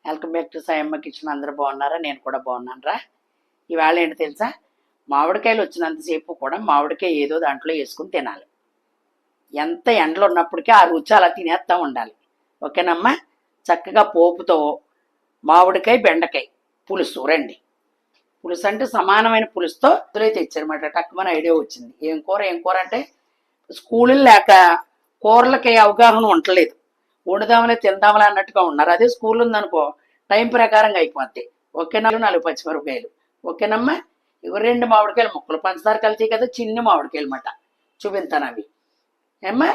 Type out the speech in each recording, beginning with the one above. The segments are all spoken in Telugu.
Welcome back to Sayamma kitchen. అందరూ బాగున్నారా? నేను కూడా బాగున్నాను రా. ఇవాళ ఏంటి తెలుసా, మామిడికాయలు వచ్చినంతసేపు కూడా మామిడికాయ ఏదో దాంట్లో వేసుకుని తినాలి. ఎంత ఎండలు ఉన్నప్పటికీ ఆ రుచి అలా తినేస్తూ ఉండాలి. ఓకేనమ్మా? చక్కగా పోపుతో మామిడికాయ బెండకాయ పులుసు రండి. పులుసు అంటే సమానమైన పులుసుతో అందులో తెచ్చారన్నమాట. టక్కుమని ఐడియా వచ్చింది. ఏం కూర అంటే స్కూళ్ళు లేక కూరలకి అవగాహన ఉండలేదు. వండుదామలే తిందామలే అన్నట్టుగా ఉన్నారు. అదే స్కూల్ ఉందనుకో టైం ప్రకారంగా అయిపోద్ది. ఓకేనా? 4 పచ్చిమిరపకాయలు. ఓకేనమ్మా? ఇవి 2 మామిడికాయలు ముక్కలు, పంచదార కలిసి కదా చిన్న మామిడికాయలు మాట. చూపిస్తాను అవి. ఏమ్మా?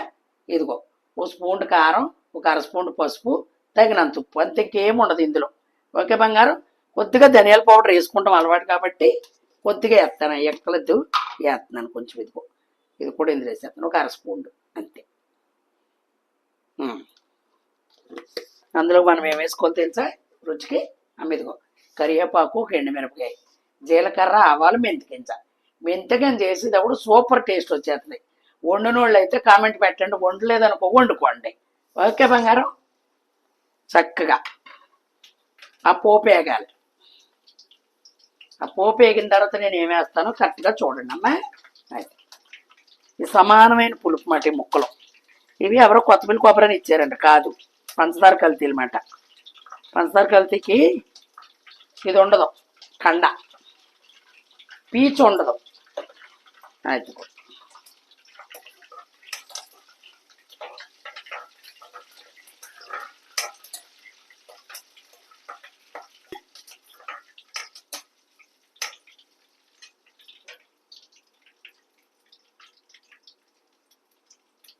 ఇదిగో ఓ స్పూన్ కారం, ఒక 1/2 స్పూన్ పసుపు, తగినంత ఉప్పు, అంత ఇంకేం ఉండదు ఇందులో. ఓకే బంగారం? కొద్దిగా ధనియాల పౌడర్ వేసుకుంటాం అలవాటు కాబట్టి కొద్దిగా వేస్తాను. ఎక్కలేదు వేస్తున్నాను కొంచెం. ఇదిగో ఇది కూడా ఇందులో వేసేస్తాను, ఒక 1/2 స్పూన్ అంతే. అందులో మనం ఏం వేసుకోవాలి తెలుసా రుచికి? ఇదిగో కరివేపాకు, ఒక ఎండుమిరపకాయ, జీలకర్ర, ఆవాలు, మెంతిగింజ. మెంతిగింజ చేసేటప్పుడు సూపర్ టేస్ట్ వచ్చేస్తుంది. వండినోళ్ళు అయితే కామెంట్ పెట్టండి, వండలేదనుకో వండుకోండి. ఓకే బంగారం? చక్కగా ఆ పోపు వేగాలి. ఆ పోపు వేగిన తర్వాత నేను ఏం వేస్తానో కరెక్ట్గా చూడండి అమ్మా. ఇది సమానమైన పులుపు మాట. ఈ ముక్కలు ఇవి ఎవరో కొత్తపల్లి కొబ్బరిని ఇచ్చారంట, కాదు పంచదార కల్తీ అనమాట. పంచదార కల్తీకి ఇది ఉండదు, కండ పీచు ఉండదు. అది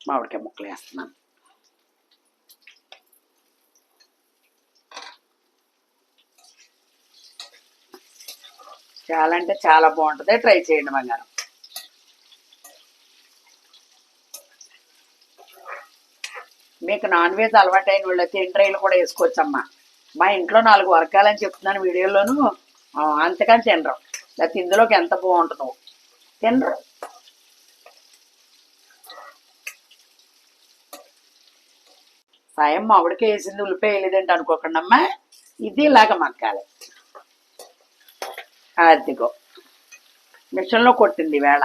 మామిడికాయ ముక్కలు వేస్తున్నాను. చాలా అంటే చాలా బాగుంటుంది, ట్రై చేయండి బంగారం. మీకు నాన్ వెజ్ అలవాటైన వాళ్ళు అయితే ఎండ్రాయిలు కూడా వేసుకోవచ్చమ్మా. మా ఇంట్లో 4 వర్గాలని చెప్తున్నాను వీడియోలోను, అంతకని తినరు. లేకపోతే ఇందులోకి ఎంత బాగుంటుందో తినరు. సాయం మామిడికి వేసింది ఉల్లిపాయ వేయలేదంటే అనుకోకండి అమ్మా. ఇది ఇలాగ మగ్గాలి. అదిగో మిషన్లో కొట్టింది వేళ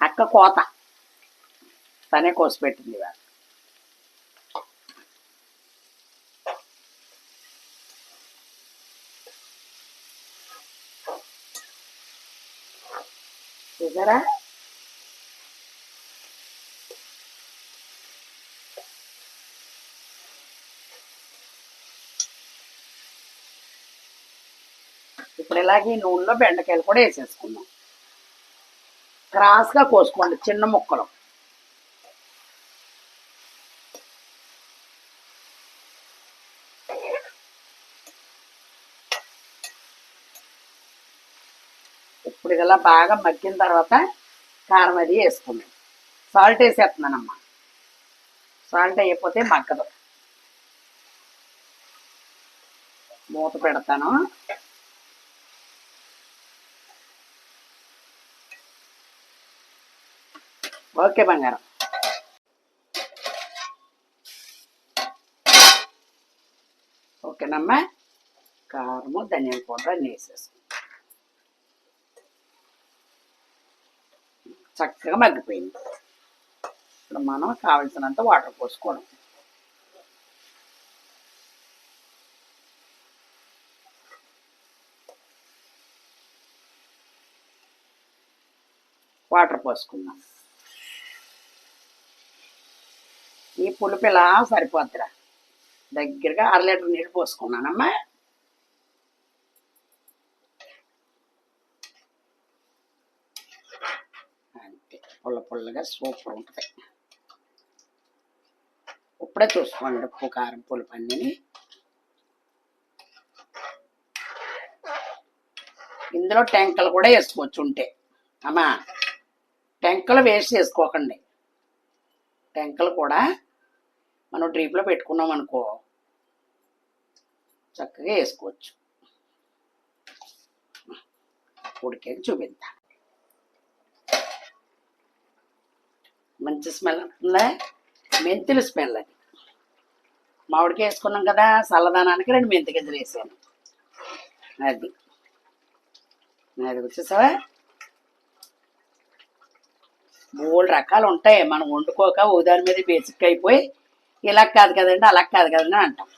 అక్క, కోత తనే కోసి పెట్టింది వేళ. చూసారా? ఇప్పుడు ఇలాగే నూనెలో బెండకాయలు కూడా వేసేసుకుందాం. క్రాస్గా కోసుకోండి, చిన్న ముక్కలు. ఇప్పుడు ఇదిలా బాగా మగ్గిన తర్వాత కారం అది వేసుకుందాం. సాల్ట్ వేసేస్తున్నానమ్మా. సాల్ట్ అయిపోతే మగ్గదు. మూత పెడతాను. ఓకే బంగారం. ఓకేనమ్మా? కారము, ధనియాల పౌడర్ అన్నీ వేసేసుకుంటాం. చక్కగా మగ్గిపోయింది. ఇప్పుడు మనం కావలసినంత వాటర్ పోసుకోవడం. వాటర్ పోసుకుందాం. ఈ పులుపు ఇలా సరిపోద్దిరా. దగ్గరగా 1/2 లీటర్ నీళ్ళు పోసుకున్నానమ్మా. అంతే, పుల్లగా సూపర్ ఉంటుంది. ఇప్పుడే చూసుకోండి ఉప్పు, కారం, పులుపు అన్నీ. ఇందులో టెంకలు కూడా వేసుకోవచ్చు ఉంటే అమ్మా. టెంకలు వేస్ట్ చేసుకోకండి. టెంకలు కూడా మనం డ్రీప్లో పెట్టుకున్నాం అనుకో చక్కగా వేసుకోవచ్చు. ఉడికేది చూపిద్దాం. మంచి స్మెల్ వస్తుందా? మెంతుల స్మెల్ అది. మామిడికాయ వేసుకున్నాం కదా, చల్లదానానికి 2 మెంతి గింజలు వేసాను. అది అది వచ్చేసావా. 3 రకాలు ఉంటాయి, మనం వండుకోక దాని మీద బేసిక్ అయిపోయి ఇలా కాదు కదండి అలా కాదు కదండి అంటాం.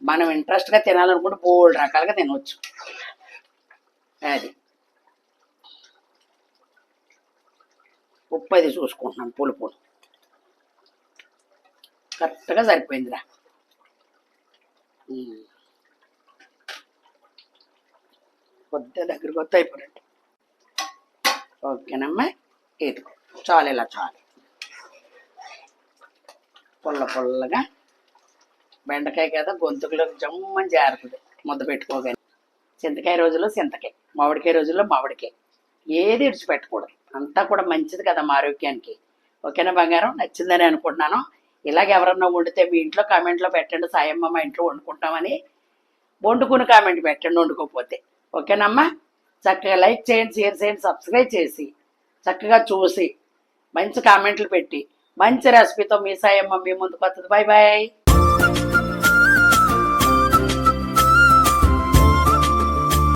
మనం ఇంట్రెస్ట్గా తినాలనుకుంటే 3 రకాలుగా తినవచ్చు. అది ఉప్పు అది చూసుకుంటున్నాను, పులుపు కరెక్ట్గా సరిపోయిందిరా. కొద్దిగా దగ్గరికి వస్తే అయిపోయినట్టు. ఓకేనమ్మా, ఇది చాలు, ఇలా చాలు. పుల్లగా బెండకాయ కదా, గొంతుకులో జమ్మని జారుతుంది ముద్ద పెట్టుకోగానే. చింతకాయ రోజుల్లో చింతకాయ, మామిడికాయ రోజుల్లో మామిడికాయ, ఏది విడిచిపెట్టకూడదు. అంతా కూడా మంచిది కదా మా ఆరోగ్యానికి. ఓకేనా బంగారం, నచ్చిందని అనుకుంటున్నాను. ఇలాగ ఎవరన్నా వండితే మీ ఇంట్లో కామెంట్లో పెట్టండి, సాయమ్మ మా ఇంట్లో వండుకుంటామని. వండుకుని కామెంట్ పెట్టండి వండుకోకపోతే. ఓకేనమ్మా, చక్కగా లైక్ చేయండి, షేర్ చేయండి, సబ్స్క్రైబ్ చేసి చక్కగా చూసి మంచి కామెంట్లు పెట్టి మంచి రెసిపీతో మీ సాయమ్మ మీ ముందుకు వస్తుంది. Bye bye.